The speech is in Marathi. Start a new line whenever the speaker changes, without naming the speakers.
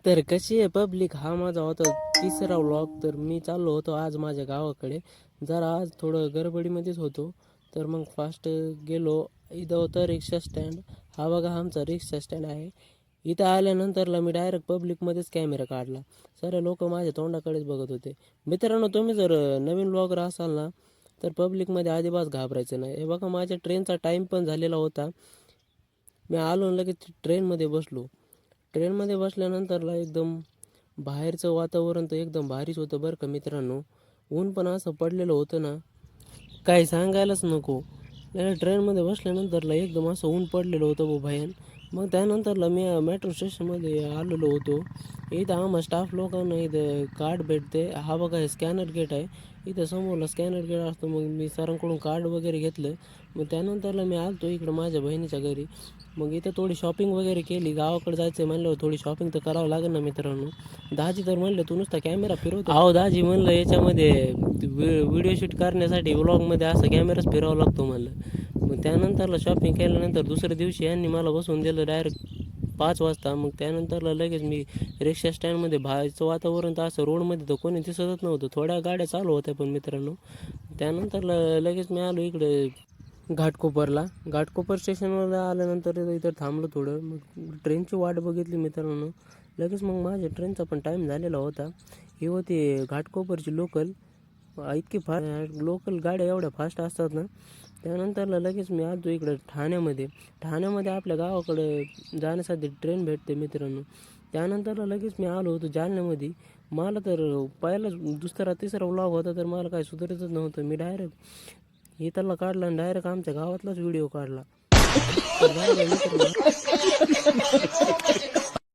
तर कशी आहे पब्लिक, हा माझा होता तिसरा व्लॉग. तर मी चाललो होतो आज माझ्या गावाकडे. जरा आज थोडं गडबडीमध्येच होतो, तर मग फास्ट गेलो. इथं होतं रिक्षा स्टँड. हा बघा आमचा रिक्षा स्टँड आहे. इथं आल्यानंतरला मी डायरेक्ट पब्लिकमध्येच कॅमेरा काढला. सर्व लोक माझ्या तोंडाकडेच बघत होते. मित्रांनो, तुम्ही जर नवीन व्लॉगर असाल ना, तर पब्लिकमध्ये अजिबात घाबरायचं नाही. हे बघा माझ्या ट्रेनचा टाईम पण झालेला होता. मी आलो आणि लगेच ट्रेनमध्ये बसलो. ट्रेनमध्ये बसल्यानंतरला एकदम बाहेरचं वातावरण तर एकदम भारीच होतं बरं का मित्रांनो. ऊन पण असं पडलेलं होतं ना, काही सांगायलाच नको. ट्रेनमध्ये बसल्यानंतरला एकदम असं ऊन पडलेलं होतं व भयान. मग त्यानंतरला मी मेट्रो स्टेशनमध्ये आलेलो होतो. इथं आम्हा स्टाफ लोकांना इथं कार्ड भेटते. हा बघा हे स्कॅनर गेट आहे. इथं समोरला स्कॅनर गेट असतो. मग मी सरांकडून कार्ड वगैरे घेतलं. मग त्यानंतरला मी आलतो इकडं माझ्या बहिणीच्या घरी. मग इथे थोडी शॉपिंग वगैरे केली. गावाकडे जायचं आहे म्हणल्यावर थोडी शॉपिंग तर करावं लागेल ना मित्रांनो. दाजी तर म्हणलं तू नुसता कॅमेरा फिरवतो. अहो दाजी म्हणलं याच्यामध्ये व्हिडिओ शूट करण्यासाठी व्लॉगमध्ये असं कॅमेराच फिरावा लागतो म्हणलं. मग त्यानंतरला शॉपिंग केल्यानंतर दुसऱ्या दिवशी यांनी मला बसवून दिलं डायरेक्ट 5 वाजता. मग त्यानंतरला लगेच मी रिक्षा स्टँडमध्ये बाहेरचं वातावरण तर असं रोडमध्ये तर कोणी दिसतच नव्हतं. थोड्या गाड्या चालू होत्या पण मित्रांनो. त्यानंतरला लगेच मी आलो इकडे घाटकोपरला. घाटकोपर स्टेशनवर आल्यानंतर इथं थांबलो थोडं. मग ट्रेनची वाट बघितली मित्रांनो. लगेच मग माझ्या ट्रेनचा पण टाईम झालेला होता. ही होती घाटकोपरची लोकल. इतकी लोकल गाड्या एवढ्या फास्ट असतात ना. त्यानंतरला लगेच मी आलो इकडं ठाण्यामध्ये आपल्या गावाकडे जाण्यासाठी ट्रेन भेटते मित्रांनो. त्यानंतरला लगेच मी आलो होतो जालन्यामध्ये. मला तर पहिला दुसरा तिसरा व्लॉग होता, तर मला काही सुधारतच नव्हतं. मी डायरेक्ट इथला काढला आणि डायरेक्ट आमच्या गावातलाच व्हिडिओ काढला. तर